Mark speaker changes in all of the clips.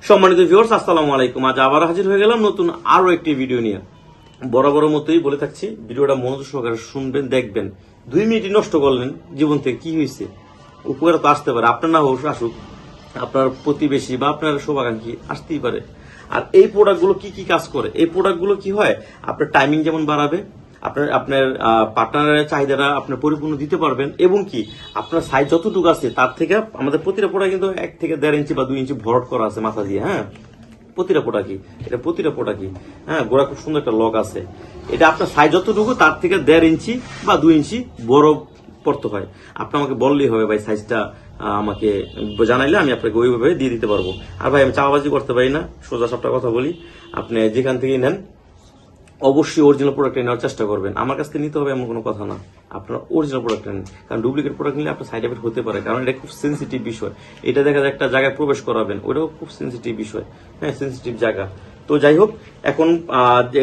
Speaker 1: সম্মানিত ভিউয়ার্স, আসসালামু আলাইকুম। আজ আবার হাজির হয়ে গেলাম নতুন আরো একটি ভিডিও নিয়ে। বরাবর মতোই বলে থাকছি, ভিডিওটা মনোযোগ সহকারে শুনবেন, দেখবেন। 2 মিনিট নষ্ট করলেন, জীবন থেকে কি হয়েছে, উপকার তো আসতে পারে। আপনার না হোক আসুক, আপনার প্রতিবেশী বা আপনার শুভাকাঙ্ক্ষী আসতেই পারে। আর এই প্রোডাক্টগুলো কি কি কাজ করে, এই প্রোডাক্টগুলো কি হয়, আপনার টাইমিং যেমন বাড়াবে, আপনার পার্টনারের চাহিদাটা আপনার পরিপূর্ণ দিতে পারবেন, এবং কি আপনার সাইজ যতটুকু আছে তার থেকে আমাদের প্রতিটা প্রোডাক্ট কিন্তু 1 থেকে 1.5 ইঞ্চি বা 2 ইঞ্চি ভরট করা আছে মাথা দিয়ে। হ্যাঁ, প্রতিটা প্রোডাক্টই হ্যাঁ, গোড়া খুব সুন্দর একটা লক আছে। এটা আপনার সাইজ যতটুকু তার থেকে 1.5 ইঞ্চি বা 2 ইঞ্চি বড় পড়তে হয়। আপনি আমাকে বললেই হবে ভাই, সাইজটা আমাকে জানাইলে আমি আপনাকে ওইভাবে দিয়ে দিতে পারবো। আর ভাই, আমি চাপাবাজি করতে পারি না, সোজা সবটা কথা বলি। আপনি যেখান থেকেই নেন অবশ্যই অরিজিনাল প্রোডাক্ট নেওয়ার চেষ্টা করবেন। আমার কাছ থেকে নিতে হবে এমন কোনো কথা না, আপনার অরিজিনাল প্রোডাক্ট নেন। কারণ ডুপ্লিকেট প্রোডাক্ট নিলে আপনার সাইড এফেক্ট হতে পারে, কারণ এটা খুব সেন্সিটিভ বিষয়। এটা দেখা যায় একটা জায়গায় প্রবেশ করাবেন, ওটাও খুব সেন্সিটিভ বিষয়। হ্যাঁ, সেন্সিটিভ জায়গা। তো যাই হোক, এখন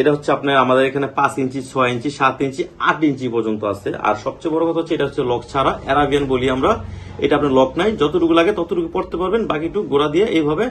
Speaker 1: এটা হচ্ছে আপনার আমাদের এখানে 5 ইঞ্চি, 6 ইঞ্চি, 7 ইঞ্চি, 8 ইঞ্চি পর্যন্ত আছে। আর সবচেয়ে বড় কথা হচ্ছে এটা হচ্ছে লক ছাড়া, অ্যারাবিয়ান বলি আমরা। এটা আপনার লক নাই, যতটুকু লাগে ততটুকু পড়তে পারবেন, বাকিটুকু গোড়া দিয়ে এইভাবে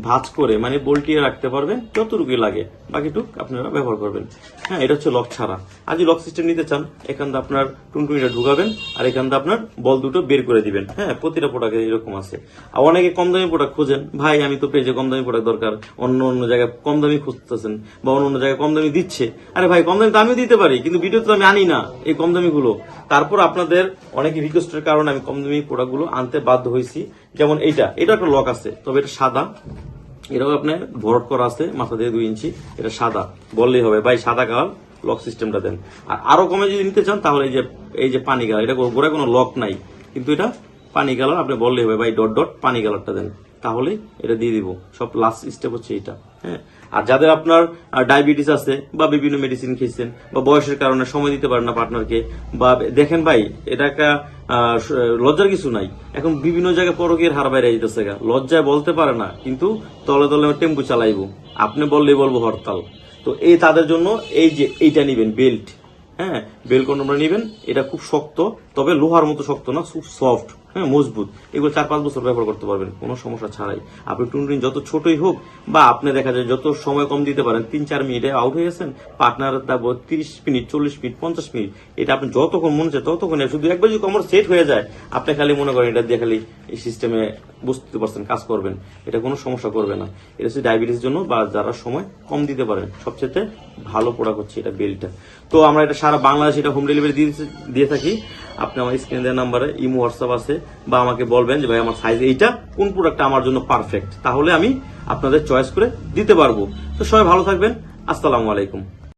Speaker 1: ভাঁজ করে মানে বল্টিয়ে রাখতে পারবেন, যতটুকুই লাগে বাকিটুক আপনারা ব্যবহার করবেন। হ্যাঁ, এটা হচ্ছে লক ছাড়া। আর যদি লক সিস্টেম নিতে চান, এখান থেকে আপনার টুনটুনিটা ঢুকাবেন আর এখান থেকে আপনার বল দুটো বের করে দিবেন। হ্যাঁ, প্রতিটা প্রোডাক্টে এরকম আছে। আর অনেকে কম দামি প্রোডাক্ট খোঁজেন, ভাই আমি তো পেয়েছি কম দামি প্রোডাক্ট দরকার, অন্য অন্য জায়গায় কম দামি খুঁজতেছেন বা অন্য অন্য জায়গায় কম দামি দিচ্ছে। আরে ভাই, কম দামি তো আমিও দিতে পারি, কিন্তু ভিডিও তো আমি আনি না এই কম দামি গুলো। তারপর আপনাদের অনেকে রিকোয়েস্টের কারণে আমি কম দামি প্রোডাক্ট গুলো আনতে বাধ্য হয়েছি। যেমন এটা একটা লক আছে, তবে এটা সাদা, এটাও আপনার ভরট করা আছে মাথা দিয়ে 2 ইঞ্চি। এটা সাদা, বললেই হবে ভাই সাদা কালার লক সিস্টেমটা দেন। আর আরো কমে যদি নিতে চান, তাহলে এই যে পানি কালার, এটা গোড়ায় কোনো লক নাই, কিন্তু এটা পানি কালার, আপনি বললেই হবে ভাই ডট ডট পানি কালারটা দেন, তাহলে এটা দিয়ে দিব। সব লাস্ট স্টেপ হচ্ছে এটা। হ্যাঁ, আর যাদের আপনার ডায়াবেটিস আছে বা বিভিন্ন মেডিসিন খেয়েছেন বা বয়সের কারণে সময় দিতে পারেন না পার্টনারকে, বা দেখেন ভাই, এটা একটা লজ্জার কিছু নাই। এখন বিভিন্ন জায়গায় পরকীয়ার হার বাইরে যেতেছে, লজ্জায় বলতে পারে না, কিন্তু তলে তলে টেম্পু চালাইবো, আপনি বললেই বলবো হরতাল। তো এই তাদের জন্য এই যে এইটা নিবেন, বেল্ট। হ্যাঁ, বেল্ট কন্ডমটা নিবেন। এটা খুব শক্ত, তবে লোহার মতো শক্ত না, খুব সফট। হ্যাঁ, মজবুত। এগুলো 4-5 বছর ব্যবহার করতে পারবেন কোনো সমস্যা ছাড়াই। আপনি টুনটুন যত ছোটই হোক, বা আপনি দেখা যায় যত সময় কম দিতে পারেন, 3-4 মিনিটে আউট হয়ে গেছেন, পার্টনার 30 মিনিট, 40 মিনিট, 50 মিনিট, এটা আপনি যতক্ষণ মনে চায় ততক্ষণ। শুধু একবার যদি কমর সেট হয়ে যায়, আপনি খালি মনে করেন এটা দিয়ে খালি এই সিস্টেমে বুঝতে পারছেন, কাজ করবেন, এটা কোনো সমস্যা করবে না। এটা হচ্ছে ডায়াবেটিস জন্য বা যারা সময় কম দিতে পারেন সবচেয়ে ভালো প্রোডাক্ট হচ্ছে এটা, বেল্টটা। তো আমরা এটা সারা বাংলাদেশে এটা হোম ডেলিভারি দিয়ে থাকি। আপনি আমার স্ক্রিনে দেওয়া নাম্বারে ইমো, হোয়াটসঅ্যাপ আছে, বা আমাকে বলবেন যে ভাই আমার সাইজ এইটা, কোন প্রোডাক্টটা আমার জন্য পারফেক্ট, তাহলে আমি আপনাদের চয়েস করে দিতে পারবো। তো সবাই ভালো থাকবেন, আসসালামু আলাইকুম।